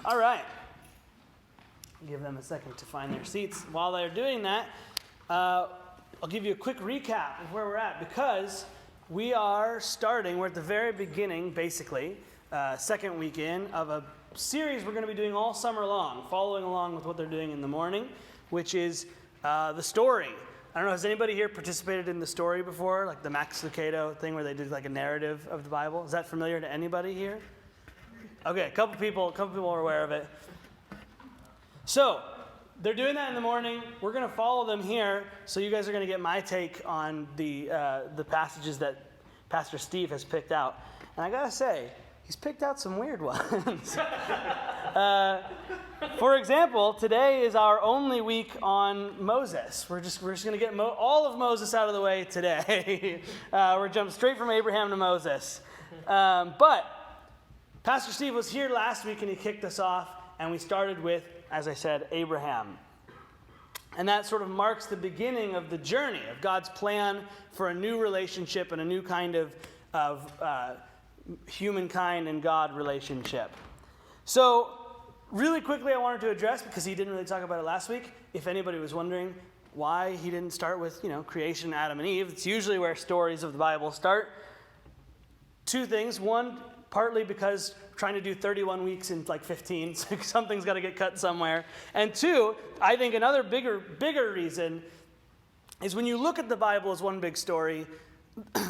All right. Give them a second to find their seats. While they're doing that, I'll give you a quick recap of where we're at, because we are starting, we're at the very beginning, basically, second weekend of a series we're going to be doing all summer long, following along with what they're doing in the morning, which is the story. I don't know, has anybody here participated in the story before, like the Max Lucado thing where they did like a narrative of the Bible? Is that familiar to anybody here? Okay, a couple people are aware of it. So, they're doing that in the morning. We're going to follow them here, so you guys are going to get my take on the passages that Pastor Steve has picked out. And I got to say, he's picked out some weird ones. For example, today is our only week on Moses. We're just going to get all of Moses out of the way today. We're jumping straight from Abraham to Moses. But Pastor Steve was here last week, and he kicked us off, and we started with, as I said, Abraham. And that sort of marks the beginning of the journey of God's plan for a new relationship and a new kind of humankind and God relationship. So, really quickly, I wanted to address, because he didn't really talk about it last week, if anybody was wondering why he didn't start with, creation, Adam and Eve. It's usually where stories of the Bible start. Two things. One, partly because trying to do 31 weeks in like 15, so something's got to get cut somewhere. And two, I think another bigger reason is when you look at the Bible as one big story,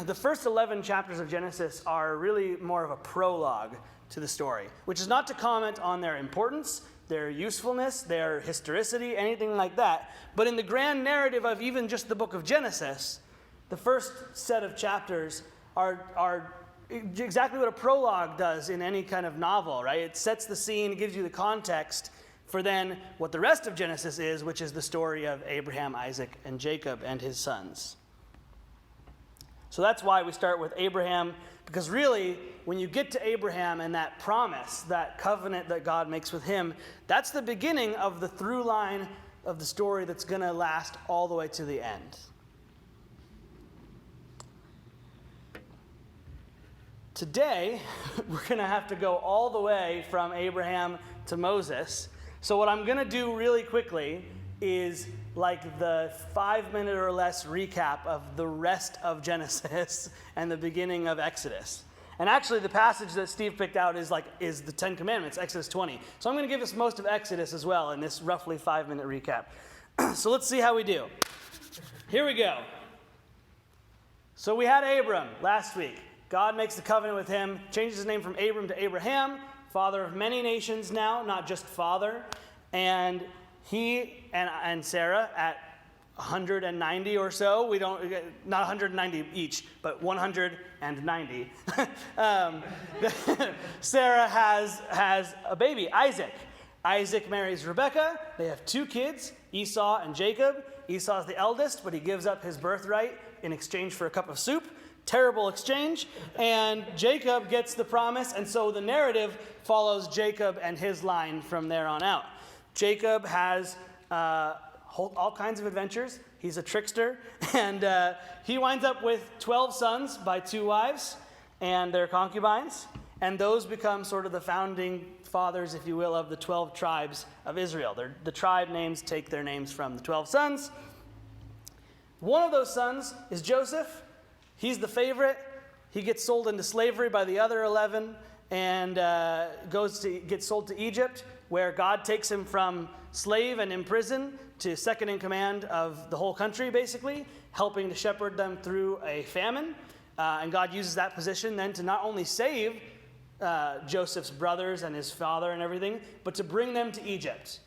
the first 11 chapters of Genesis are really more of a prologue to the story, which is not to comment on their importance, their usefulness, their historicity, anything like that. But in the grand narrative of even just the book of Genesis, the first set of chapters are exactly what a prologue does in any kind of novel, right? It sets the scene, gives you the context for then what the rest of Genesis is, which is the story of Abraham, Isaac, and Jacob and his sons. So that's why we start with Abraham, because really, when you get to Abraham and that promise, that covenant that God makes with him, that's the beginning of the through line of the story that's going to last all the way to the end. Today, we're going to have to go all the way from Abraham to Moses. So what I'm going to do really quickly is like the 5-minute or less recap of the rest of Genesis and the beginning of Exodus. And actually, the passage that Steve picked out is the Ten Commandments, Exodus 20. So I'm going to give us most of Exodus as well in this roughly 5-minute recap. So let's see how we do. Here we go. So we had Abram last week. God makes the covenant with him, changes his name from Abram to Abraham, father of many nations now, not just father. And he and Sarah at 190 or so, not 190 each, but 190. Sarah has a baby, Isaac. Isaac marries Rebekah. They have 2 kids, Esau and Jacob. Esau's the eldest, but he gives up his birthright in exchange for a cup of soup. Terrible exchange. And Jacob gets the promise, and so the narrative follows Jacob and his line from there on out. Jacob has all kinds of adventures. He's a trickster, and he winds up with 12 sons by 2 wives and their concubines, and those become sort of the founding fathers, if you will, of the 12 tribes of Israel. The tribe names take their names from the 12 sons. One of those sons is Joseph. He's the favorite. He gets sold into slavery by the other 11 and gets sold to Egypt, where God takes him from slave and in prison to second in command of the whole country, basically, helping to shepherd them through a famine. And God uses that position then to not only save Joseph's brothers and his father and everything, but to bring them to Egypt.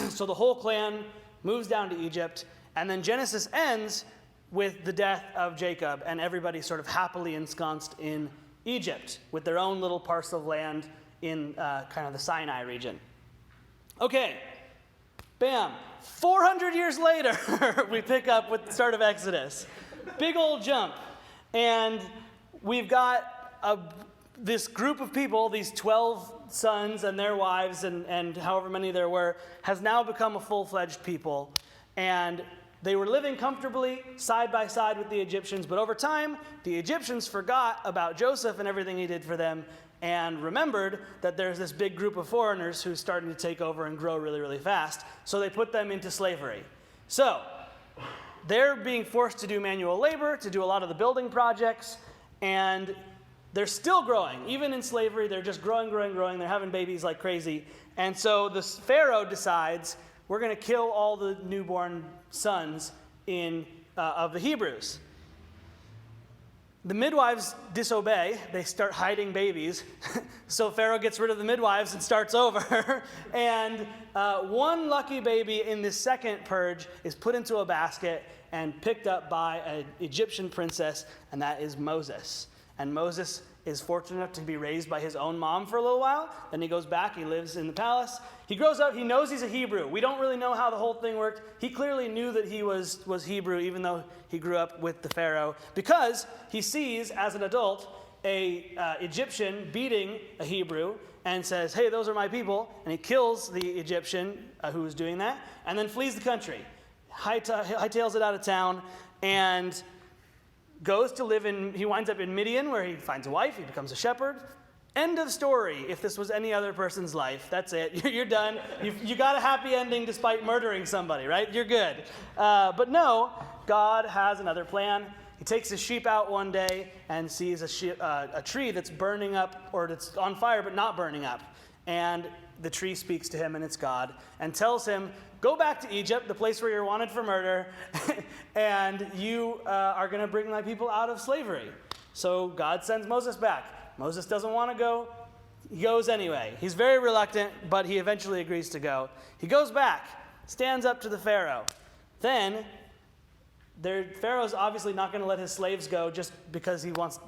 So the whole clan moves down to Egypt, and then Genesis ends with the death of Jacob and everybody sort of happily ensconced in Egypt with their own little parcel of land in kind of the Sinai region. Okay, bam. 400 years later, we pick up with the start of Exodus. Big old jump. And we've got this group of people, these 12 sons and their wives and however many there were, has now become a full-fledged people. And they were living comfortably side by side with the Egyptians, but over time, the Egyptians forgot about Joseph and everything he did for them, and remembered that there's this big group of foreigners who's starting to take over and grow really, really fast. So they put them into slavery. So they're being forced to do manual labor, to do a lot of the building projects, and they're still growing. Even in slavery, they're just growing. They're having babies like crazy. And so the Pharaoh decides, we're going to kill all the newborn sons of the Hebrews. The midwives disobey. They start hiding babies. So Pharaoh gets rid of the midwives and starts over. And one lucky baby in this second purge is put into a basket and picked up by an Egyptian princess, and that is Moses. And Moses is fortunate enough to be raised by his own mom for a little while. Then he goes back, he lives in the palace. He grows up, he knows he's a Hebrew. We don't really know how the whole thing worked. He clearly knew that he was Hebrew, even though he grew up with the Pharaoh, because he sees, as an adult, a Egyptian beating a Hebrew and says, hey, those are my people. And he kills the Egyptian who was doing that, and then flees the country, hightails it out of town, and goes to live he winds up in Midian, where he finds a wife, he becomes a shepherd. End of story. If this was any other person's life, that's it. You're done. You got a happy ending despite murdering somebody, right? You're good. But no, God has another plan. He takes his sheep out one day and sees a tree that's burning up, or that's on fire but not burning up. And the tree speaks to him, and it's God, and tells him, go back to Egypt, the place where you're wanted for murder, and you are going to bring my people out of slavery. So God sends Moses back. Moses doesn't want to go. He goes anyway. He's very reluctant, but he eventually agrees to go. He goes back, stands up to the Pharaoh. Then Pharaoh's obviously not going to let his slaves go just because he wants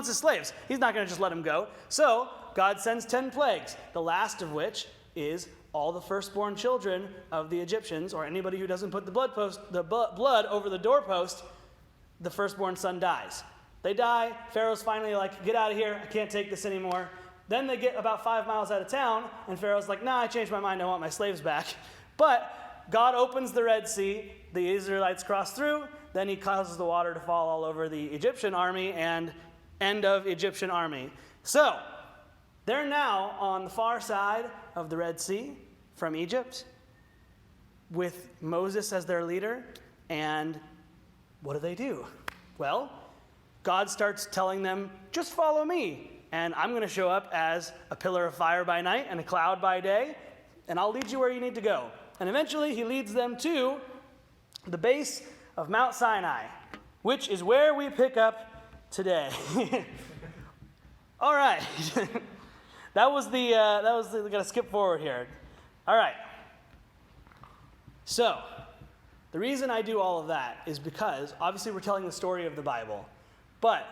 his slaves. He's not going to just let them go. So God sends 10 plagues, the last of which is all the firstborn children of the Egyptians, or anybody who doesn't put the blood over the doorpost, the firstborn son dies. They die. Pharaoh's finally like, get out of here. I can't take this anymore. Then they get about 5 miles out of town, and Pharaoh's like, nah, I changed my mind. I want my slaves back. But God opens the Red Sea. The Israelites cross through. Then he causes the water to fall all over the Egyptian army, and end of Egyptian army. So they're now on the far side of the Red Sea from Egypt with Moses as their leader. And what do? Well, God starts telling them, just follow me. And I'm going to show up as a pillar of fire by night and a cloud by day, and I'll lead you where you need to go. And eventually he leads them to the base of Mount Sinai, which is where we pick up today. All right. That was we got to skip forward here. All right. So, the reason I do all of that is because, obviously, we're telling the story of the Bible. But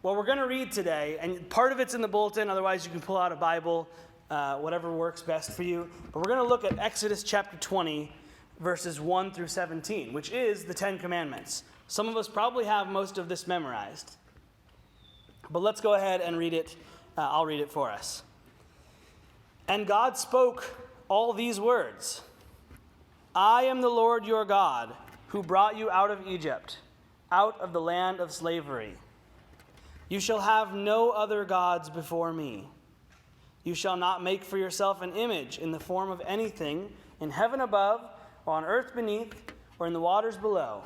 what we're going to read today, and part of it's in the bulletin, otherwise you can pull out a Bible, whatever works best for you. But we're going to look at Exodus chapter 20, verses 1 through 17, which is the Ten Commandments. Some of us probably have most of this memorized. But let's go ahead and read it. I'll read it for us. And God spoke all these words. I am the Lord your God, who brought you out of Egypt, out of the land of slavery. You shall have no other gods before me. You shall not make for yourself an image in the form of anything in heaven above, or on earth beneath, or in the waters below.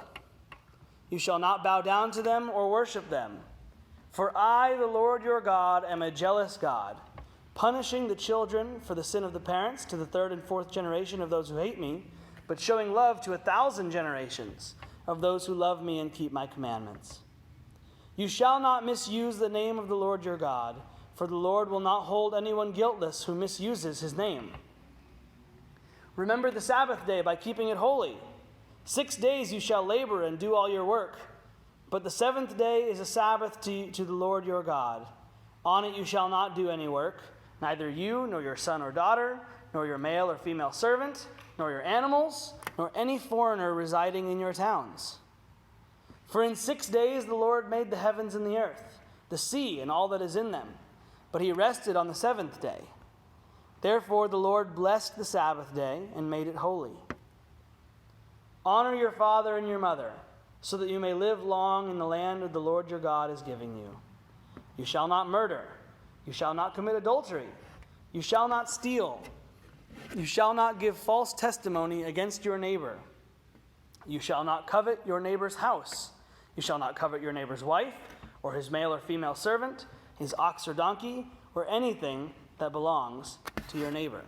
You shall not bow down to them or worship them. For I, the Lord your God, am a jealous God, punishing the children for the sin of the parents to the third and fourth generation of those who hate me, but showing love to 1,000 generations of those who love me and keep my commandments. You shall not misuse the name of the Lord your God, for the Lord will not hold anyone guiltless who misuses his name. Remember the Sabbath day by keeping it holy. 6 days you shall labor and do all your work, but the seventh day is a Sabbath to the Lord your God. On it you shall not do any work, neither you, nor your son or daughter, nor your male or female servant, nor your animals, nor any foreigner residing in your towns. For in 6 days the Lord made the heavens and the earth, the sea and all that is in them, but he rested on the seventh day. Therefore the Lord blessed the Sabbath day and made it holy. Honor your father and your mother, so that you may live long in the land that the Lord your God is giving you. You shall not murder. You shall not commit adultery. You shall not steal. You shall not give false testimony against your neighbor. You shall not covet your neighbor's house. You shall not covet your neighbor's wife, or his male or female servant, his ox or donkey, or anything that belongs to your neighbor.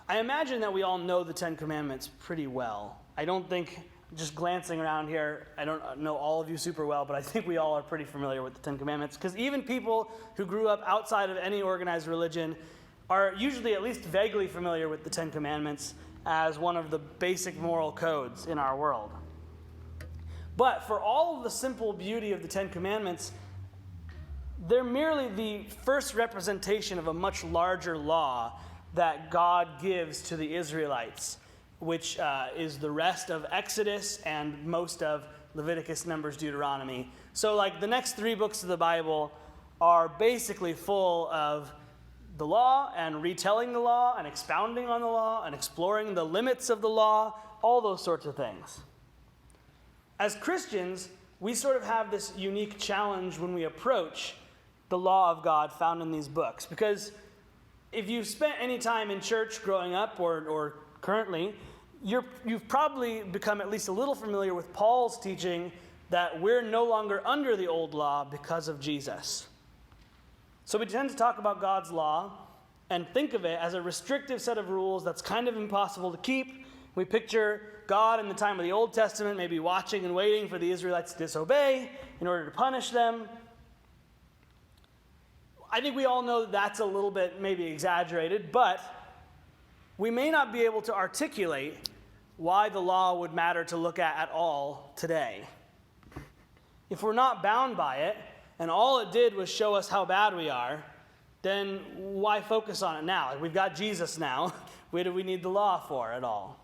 I imagine that we all know the Ten Commandments pretty well. I don't think, just glancing around here, I don't know all of you super well, but I think we all are pretty familiar with the Ten Commandments, because even people who grew up outside of any organized religion are usually at least vaguely familiar with the Ten Commandments as one of the basic moral codes in our world. But for all of the simple beauty of the Ten Commandments, they're merely the first representation of a much larger law that God gives to the Israelites, which is the rest of Exodus and most of Leviticus, Numbers, Deuteronomy. So like the next 3 books of the Bible are basically full of the law and retelling the law and expounding on the law and exploring the limits of the law, all those sorts of things. As Christians, we sort of have this unique challenge when we approach the law of God found in these books. Because if you've spent any time in church growing up or currently, you've probably become at least a little familiar with Paul's teaching that we're no longer under the old law because of Jesus. So we tend to talk about God's law and think of it as a restrictive set of rules that's kind of impossible to keep. We picture God in the time of the Old Testament maybe watching and waiting for the Israelites to disobey in order to punish them. I think we all know that that's a little bit maybe exaggerated, but we may not be able to articulate why the law would matter to look at all today. If we're not bound by it, and all it did was show us how bad we are, then why focus on it now? We've got Jesus now. What do we need the law for at all?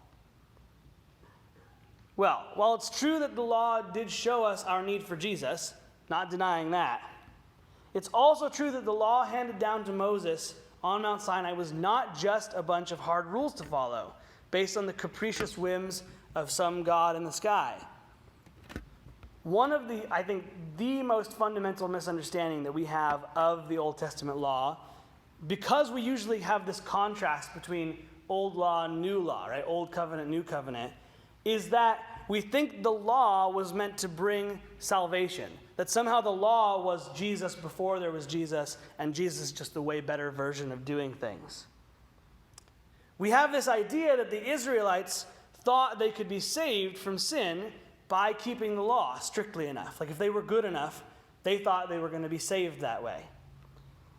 Well, while it's true that the law did show us our need for Jesus, not denying that, it's also true that the law handed down to Moses on Mount Sinai was not just a bunch of hard rules to follow, based on the capricious whims of some God in the sky. One of the most fundamental misunderstanding that we have of the Old Testament law, because we usually have this contrast between old law and new law, right? Old covenant, new covenant, is that we think the law was meant to bring salvation. That somehow the law was Jesus before there was Jesus, and Jesus is just a way better version of doing things. We have this idea that the Israelites thought they could be saved from sin by keeping the law strictly enough. Like if they were good enough, they thought they were going to be saved that way.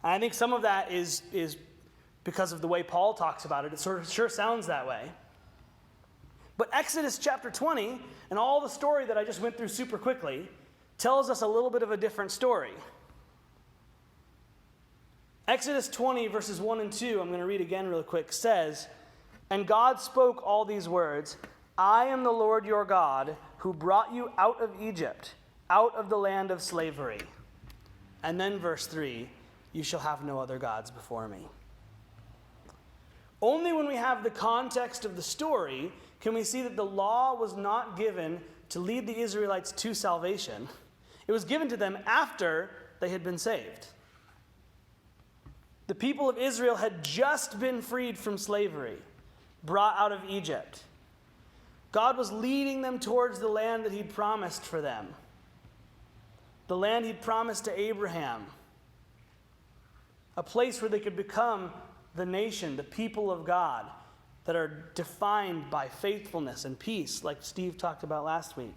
And I think some of that is because of the way Paul talks about it. It sort of sure sounds that way. But Exodus chapter 20, and all the story that I just went through super quickly, tells us a little bit of a different story. Exodus 20, verses 1 and 2, I'm going to read again real quick, says, "And God spoke all these words, I am the Lord your God, who brought you out of Egypt, out of the land of slavery." And then verse 3, "You shall have no other gods before me." Only when we have the context of the story can we see that the law was not given to lead the Israelites to salvation. It was given to them after they had been saved. The people of Israel had just been freed from slavery, brought out of Egypt. God was leading them towards the land that he'd promised for them, the land he'd promised to Abraham, a place where they could become the nation, the people of God, that are defined by faithfulness and peace, like Steve talked about last week.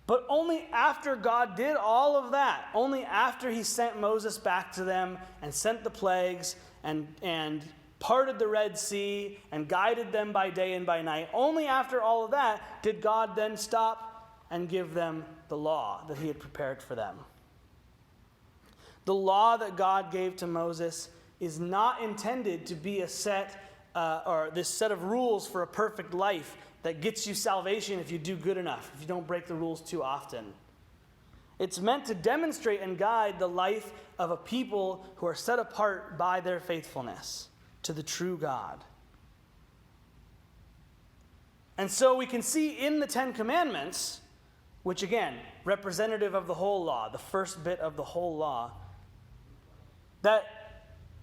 But only after God did all of that, only after he sent Moses back to them and sent the plagues and parted the Red Sea and guided them by day and by night, only after all of that did God then stop and give them the law that he had prepared for them. The law that God gave to Moses is not intended to be a set or this set of rules for a perfect life that gets you salvation if you do good enough, if you don't break the rules too often. It's meant to demonstrate and guide the life of a people who are set apart by their faithfulness to the true God. And so we can see in the Ten Commandments which again, representative of the whole law, the first bit of the whole law, that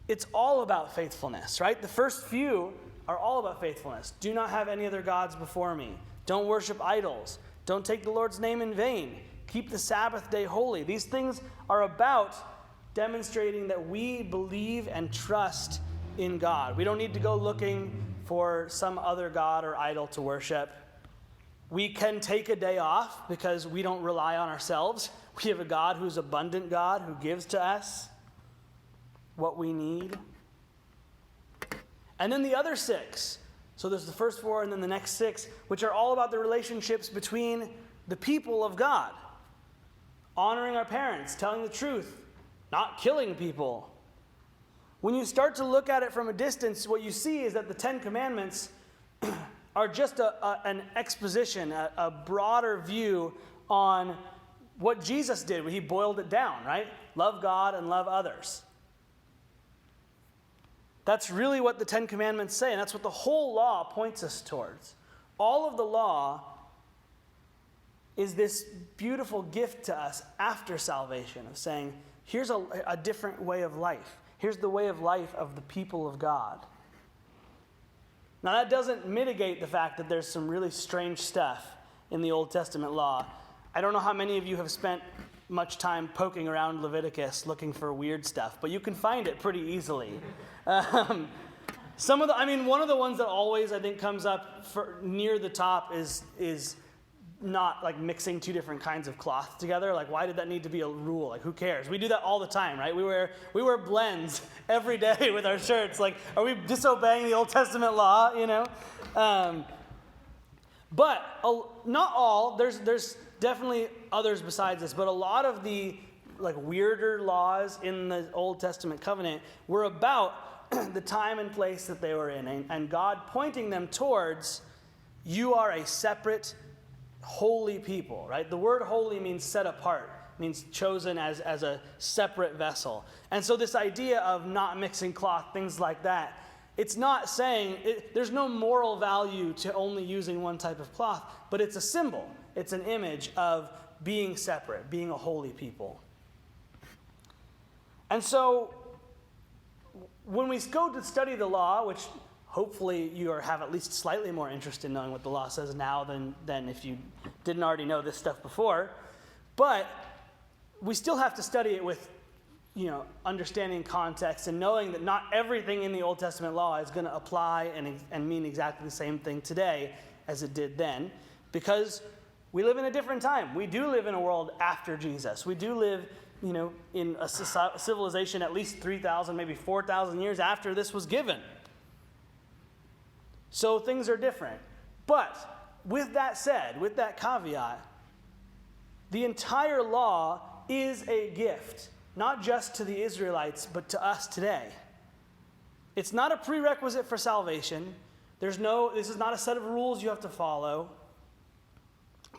it's all about faithfulness, right? The first few are all about faithfulness. Do not have any other gods before me. Don't worship idols. Don't take the Lord's name in vain. Keep the Sabbath day holy. These things are about demonstrating that we believe and trust in God. We don't need to go looking for some other god or idol to worship. We can take a day off because we don't rely on ourselves. We have a God who's abundant God who gives to us what we need. And then the other 6. So there's the first 4 and then the next 6, which are all about the relationships between the people of God. Honoring our parents, telling the truth, not killing people. When you start to look at it from a distance, what you see is that the 10 Commandments are just an exposition, a broader view on what Jesus did when he boiled it down, right? Love God and love others. That's really what the 10 Commandments say, and that's what the whole law points us towards. All of the law is this beautiful gift to us after salvation of saying, here's a different way of life. Here's the way of life of the people of God. Now, that doesn't mitigate the fact that there's some really strange stuff in the Old Testament law. I don't know how many of you have spent much time poking around Leviticus looking for weird stuff, but you can find it pretty easily. One of the ones that always, I think, comes up near the top is not like mixing 2 different kinds of cloth together. Like, why did that need to be a rule? Like, who cares? We do that all the time, right? We wear blends every day with our shirts. Like, are we disobeying the Old Testament law? You know, but not all. There's definitely others besides this, but a lot of the like weirder laws in the Old Testament covenant were about the time and place that they were in, and God pointing them towards, you are a separate, holy people, right? The word holy means set apart, means chosen as a separate vessel. And so this idea of not mixing cloth, things like that, it's not saying, there's no moral value to only using one type of cloth, but it's a symbol. It's an image of being separate, being a holy people. And so when we go to study the law, which hopefully you have at least slightly more interest in knowing what the law says now than if you didn't already know this stuff before. But we still have to study it with, understanding context and knowing that not everything in the Old Testament law is going to apply and mean exactly the same thing today as it did then, because we live in a different time. We do live in a world after Jesus. We do live, in a civilization at least 3,000, maybe 4,000 years after this was given. So things are different. But with that said, with that caveat, the entire law is a gift, not just to the Israelites, but to us today. It's not a prerequisite for salvation. This is not a set of rules you have to follow,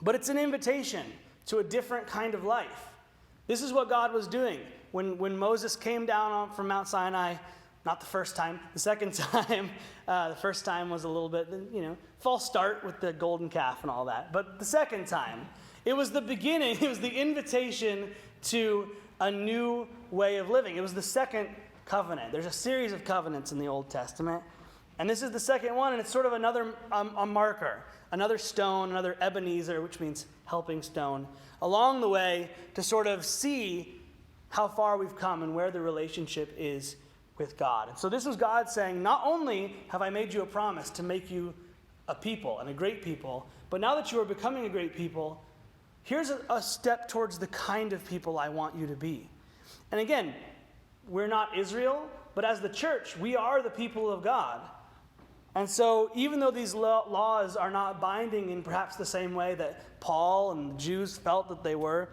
but it's an invitation to a different kind of life. This is what God was doing when Moses came down from Mount Sinai. Not the first time. The second time, the first time was a little bit, false start with the golden calf and all that. But the second time, it was the beginning. It was the invitation to a new way of living. It was the second covenant. There's a series of covenants in the Old Testament. And this is the second one, and it's sort of another a marker, another stone, another Ebenezer, which means helping stone, along the way to sort of see how far we've come and where the relationship is with God. And so this was God saying, not only have I made you a promise to make you a people and a great people, but now that you are becoming a great people, here's a step towards the kind of people I want you to be. And again, we're not Israel, but as the church, we are the people of God. And so even though these laws are not binding in perhaps the same way that Paul and the Jews felt that they were,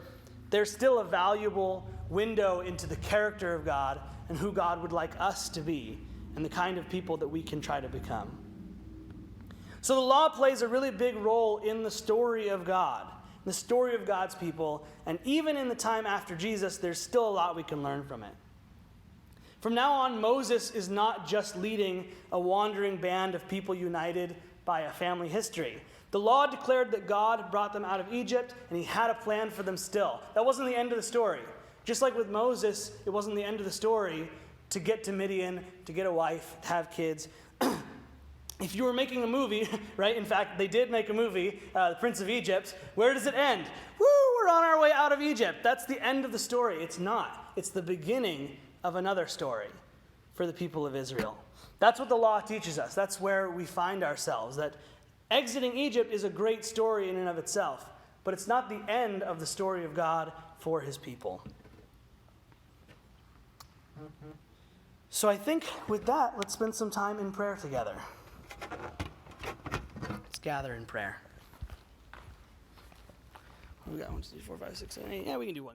they're still a valuable window into the character of God and who God would like us to be and the kind of people that we can try to become. So the law plays a really big role in the story of God, the story of God's people, and even in the time after Jesus, there's still a lot we can learn from it. From now on, Moses is not just leading a wandering band of people united by a family history. The law declared that God brought them out of Egypt, and he had a plan for them still. That wasn't the end of the story. Just like with Moses, it wasn't the end of the story to get to Midian, to get a wife, to have kids. If you were making a movie, right? In fact, they did make a movie, The Prince of Egypt. Where does it end? Woo, we're on our way out of Egypt. That's the end of the story. It's not. It's the beginning of another story for the people of Israel. That's what the law teaches us. That's where we find ourselves, that exiting Egypt is a great story in and of itself, but it's not the end of the story of God for his people. So I think with that, let's spend some time in prayer together. Let's gather in prayer. We got 1, 2, 3, 4, 5, 6, 7, 8. Yeah, we can do one.